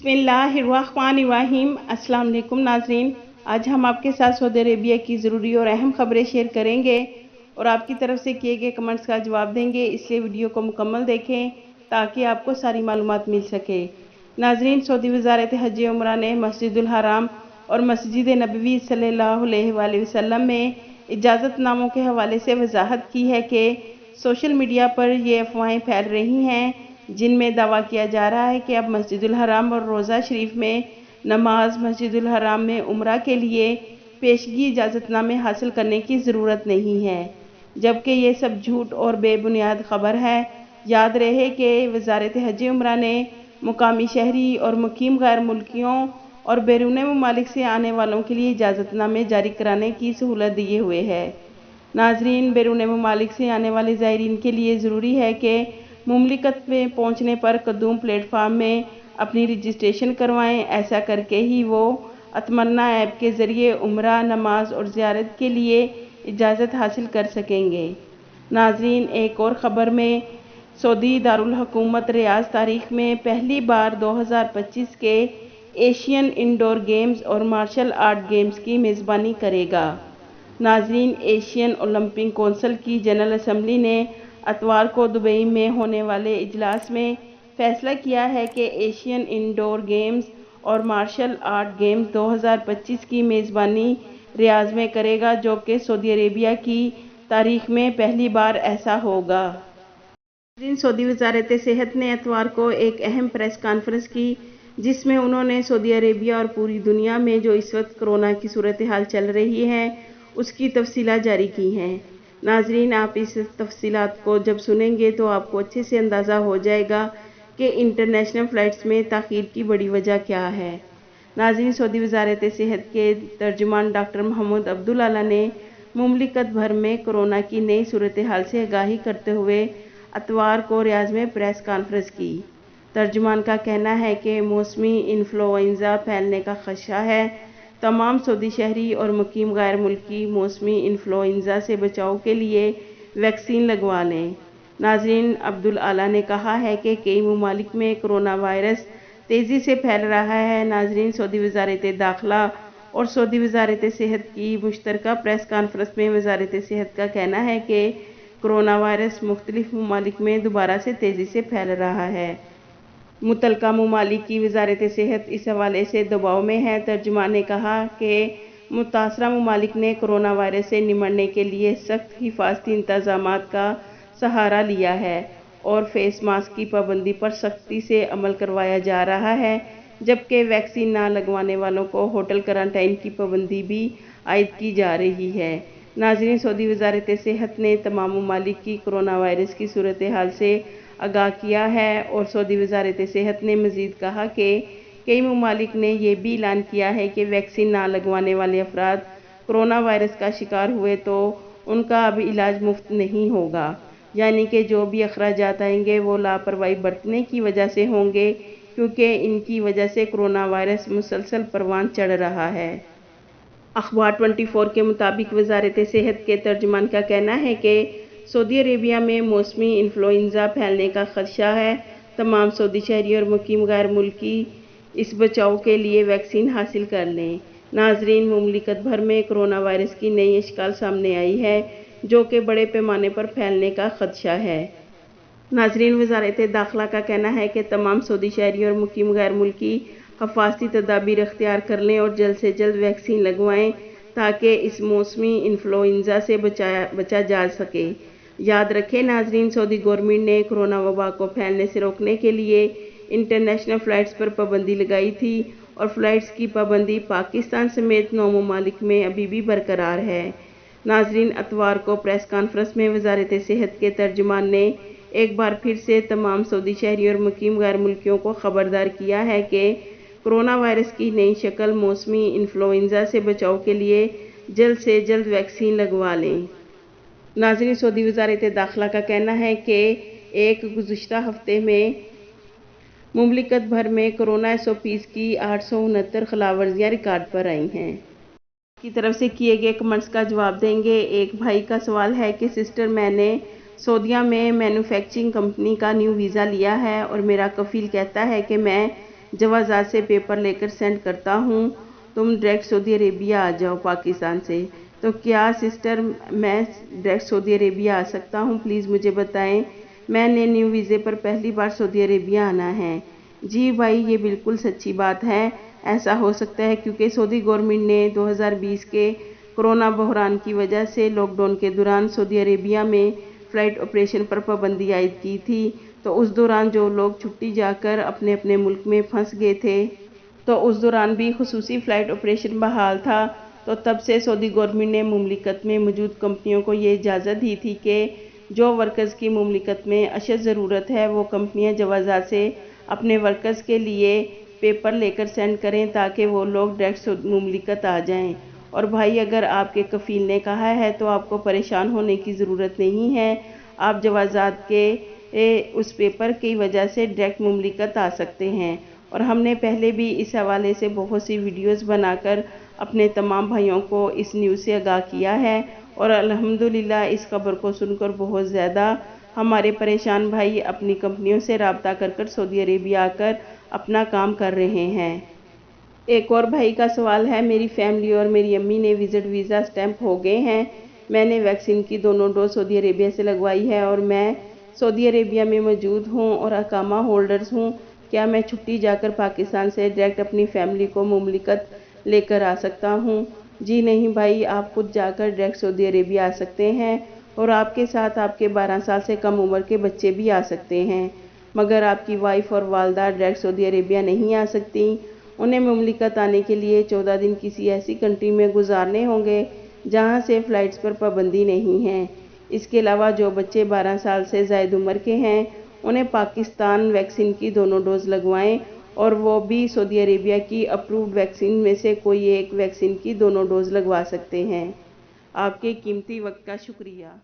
बिस्मिल्लाहिर्रहमानिर्रहीम। अस्सलाम वालेकुम नाज़रीन, आज हम आपके साथ सऊदी अरेबिया की ज़रूरी और अहम खबरें शेयर करेंगे और आपकी तरफ से किए गए कमेंट्स का जवाब देंगे, इसलिए वीडियो को मुकम्मल देखें ताकि आपको सारी मालूमात मिल सके। नाज़रीन, सऊदी वज़ारत हज उम्रा ने मस्जिदुल हराम और मस्जिद नबवी सल्लल्लाहु अलैहि वसल्लम में इजाज़तनामों के हवाले से वजाहत की है कि सोशल मीडिया पर ये अफवाहें फैल रही हैं जिनमें दावा किया जा रहा है कि अब मस्जिदुल हराम और रोज़ा शरीफ में नमाज, मस्जिदुल हराम में उम्रा के लिए पेशगी इजाज़तनामे हासिल करने की ज़रूरत नहीं है, जबकि ये सब झूठ और बेबुनियाद खबर है। याद रहे कि वज़ारत हज उम्रा ने मुकामी शहरी और मुकीम गैर मुल्कियों और बैरून ममालिक से आने वालों के लिए इजाज़तनामे जारी कराने की सहूलत दिए हुए है। नाज़रीन, बैरून ममालिक से आने वाले ज़ायरीन के लिए ज़रूरी है कि मुमलिकत में पहुँचने पर कदूम प्लेटफार्म में अपनी रजिस्ट्रेशन करवाएं। ऐसा करके ही वो अतमन्ना ऐप के ज़रिए उम्रा, नमाज और ज़ियारत के लिए इजाज़त हासिल कर सकेंगे। नाज़रीन, एक और ख़बर में सऊदी दारुल हुकूमत रियाद तारीख़ में पहली बार 2025 के एशियन इंडोर गेम्स और मार्शल आर्ट गेम्स की मेज़बानी करेगा। नाज़रीन, एशियन ओलंपिक कौंसिल की जनरल असम्बली ने इतवार को दुबई में होने वाले इजलास में फैसला किया है कि एशियन इंडोर गेम्स और मार्शल आर्ट गेम्स 2025 की मेज़बानी रियाद में करेगा, जो कि सऊदी अरेबिया की तारीख़ में पहली बार ऐसा होगा। सऊदी वज़ारत सेहत ने इतवार को एक अहम प्रेस कॉन्फ्रेंस की जिसमें उन्होंने सऊदी अरेबिया और पूरी दुनिया में जो इस वक्त कोरोना की सूरत हाल चल रही है उसकी तफसीलात जारी की हैं। नाज़रीन, आप इस तफसीलात को जब सुनेंगे तो आपको अच्छे से अंदाज़ा हो जाएगा कि इंटरनेशनल फ़्लाइट्स में ताख़ीर की बड़ी वजह क्या है। नाज़रीन, सऊदी वज़ारत सेहत के तर्जुमान डॉक्टर मोहम्मद अब्दुल आला ने मुमलिकत भर में कोरोना की नई सूरत हाल से आगाही करते हुए इतवार को रियाद में प्रेस कॉन्फ्रेंस की। तर्जुमान का कहना है कि मौसमी इन्फ्लुएंज़ा फैलने का ख़दशा है। तमाम सऊदी शहरी और मुकीम गैर मुल्की मौसमी इन्फ्लुएंज़ा से बचाव के लिए वैक्सीन लगवा लें। नाज़रीन, अब्दुल आला ने कहा है कि कई ममालिक में कोरोना वायरस तेज़ी से फैल रहा है। नाज़रीन, सऊदी वज़ारत दाखिला और सऊदी वज़ारत सेहत की मुश्तरका प्रेस कॉन्फ्रेंस में वज़ारत सेहत का कहना है कि कोरोना वायरस मुख्तलिफ ममालिक में दोबारा से तेज़ी से फैल रहा है। मुतलका ममालिक की वज़ारत सेहत इस हवाले से दबाव में है। तर्जुमान ने कहा कि मुतासरा ममालिक ने कोरोना वायरस से निमटने के लिए सख्त हिफाजती इंतज़ामात का सहारा लिया है और फेस मास्क की पाबंदी पर सख्ती से अमल करवाया जा रहा है, जबकि वैक्सीन ना लगवाने वालों को होटल क्वारंटाइन की पाबंदी भी आयद की जा रही है। नाज़रीन, सऊदी वज़ारत सेहत ने तमाम ममालिक की कोरोना वायरस की सूरत हाल से आगाह किया है और सऊदी वज़ारत सेहत ने मज़ीद कहा कि कई ममालिक ने यह भी ऐलान किया है कि वैक्सीन ना लगवाने वाले अफराद कोरोना वायरस का शिकार हुए तो उनका अब इलाज मुफ्त नहीं होगा, यानी कि जो भी अखराजात आएंगे वो लापरवाही बरतने की वजह से होंगे, क्योंकि इनकी वजह से कोरोना वायरस मुसलसल परवान चढ़ रहा है। अखबार 24 के मुताबिक वज़ारत सेहत के तर्जुमान का कहना है कि सऊदी अरेबिया में मौसमी इन्फ्लुएंज़ा फैलने का ख़दशा है। तमाम सऊदी शहरी और मुकीम गैर मुल्की इस बचाव के लिए वैक्सीन हासिल कर लें। नाज़रीन, मुमलिकत भर में कोरोना वायरस की नई अशकाल सामने आई है जो कि बड़े पैमाने पर फैलने का ख़दशा है। नाज़रीन, वज़ारत दाखिला का कहना है कि तमाम सऊदी शहरी और मुकीम गैर मुल्की हिफाजती तदाबीर अख्तियार कर लें और जल्द से जल्द वैक्सीन लगवाएं ताकि इस मौसमी इन्फ्लुएंज़ा से बचा जा सके। याद रखें नाज़रीन, सऊदी गवर्नमेंट ने कोरोना वबा को फैलने से रोकने के लिए इंटरनेशनल फ़्लाइट्स पर पाबंदी लगाई थी और फ़्लाइट्स की पाबंदी पाकिस्तान समेत 9 ममालिक में अभी भी बरकरार है। नाज़रीन, इतवार को प्रेस कॉन्फ्रेंस में वज़ारत सेहत के तर्जुमान ने एक बार फिर से तमाम सऊदी शहरी और मुकीम गैर मुल्कियों को ख़बरदार किया है कि कोरोना वायरस की नई शक्ल मौसमी इन्फ्लुएंज़ा से बचाव के लिए जल्द से जल्द वैक्सीन लगवा लें। नाज़रीन, सऊदी वज़ारत दाखिला का कहना है कि एक गुज़िश्ता हफ्ते में मुमलिकत भर में कोरोना SOPs की 869 खिलाफवर्जियाँ रिकॉर्ड पर आई हैं। की तरफ से किए गए कमेंट्स का जवाब देंगे। एक भाई का सवाल है कि सिस्टर, मैंने सऊदीया में मैन्युफैक्चरिंग कंपनी का न्यू वीज़ा लिया है और मेरा कफ़ील कहता है कि मैं जवाज़ात से पेपर लेकर सेंड करता हूँ, तुम डायरेक्ट सऊदी अरेबिया आ जाओ पाकिस्तान से। तो क्या सिस्टर मैं डायरेक्ट सऊदी अरेबिया आ सकता हूँ? प्लीज़ मुझे बताएं। मैंने न्यू वीज़े पर पहली बार सऊदी अरेबिया आना है। जी भाई, ये बिल्कुल सच्ची बात है। ऐसा हो सकता है क्योंकि सऊदी गवर्नमेंट ने 2020 के कोरोना बहरान की वजह से लॉकडाउन के दौरान सऊदी अरेबिया में फ़्लाइट ऑपरेशन पर पाबंदी आयद की थी। तो उस दौरान जो लोग छुट्टी जाकर अपने अपने मुल्क में फंस गए थे, तो उस दौरान भी खुसूसी फ़्लाइट ऑपरेशन बहाल था। तो तब से सऊदी गवर्नमेंट ने मुमलिकत में मौजूद कंपनियों को ये इजाज़त दी थी कि जो वर्कर्स की मुमलिकत में अशद ज़रूरत है वो कंपनियां जवाज़ात से अपने वर्कर्स के लिए पेपर लेकर सेंड करें ताकि वो लोग डायरेक्ट मुमलिकत आ जाएं। और भाई, अगर आपके कफ़ील ने कहा है तो आपको परेशान होने की ज़रूरत नहीं है। आप जवाज़ात के उस पेपर की वजह से डायरेक्ट मुमलिकत आ सकते हैं। और हमने पहले भी इस हवाले से बहुत सी वीडियोस बनाकर अपने तमाम भाइयों को इस न्यूज़ से आगाह किया है। और अल्हम्दुलिल्लाह इस खबर को सुनकर बहुत ज़्यादा हमारे परेशान भाई अपनी कंपनियों से रब्ता कर सऊदी अरेबिया आकर अपना काम कर रहे हैं। एक और भाई का सवाल है, मेरी फैमिली और मेरी अम्मी ने विज़िट वीज़ा स्टैंप हो गए हैं। मैंने वैक्सीन की दोनों डोज सऊदी अरेबिया से लगवाई है और मैं सऊदी अरेबिया में मौजूद हूँ और अकामा होल्डर्स हूँ। क्या मैं छुट्टी जाकर पाकिस्तान से डायरेक्ट अपनी फैमिली को मुमलिकत लेकर आ सकता हूँ? जी नहीं भाई, आप खुद जाकर डायरेक्ट सऊदी अरेबिया आ सकते हैं और आपके साथ आपके 12 साल से कम उम्र के बच्चे भी आ सकते हैं। मगर आपकी वाइफ और वालदा डायरेक्ट सऊदी अरेबिया नहीं आ सकती। उन्हें मुमलिकत आने के लिए 14 दिन किसी ऐसी कंट्री में गुजारने होंगे जहां से फ़्लाइट्स पर पाबंदी नहीं है। इसके अलावा जो बच्चे 12 साल से ज़ायद उम्र के हैं उन्हें पाकिस्तान वैक्सीन की दोनों डोज लगवाएं और वो भी सऊदी अरेबिया की अप्रूव्ड वैक्सीन में से कोई एक वैक्सीन की दोनों डोज लगवा सकते हैं। आपके कीमती वक्त का शुक्रिया।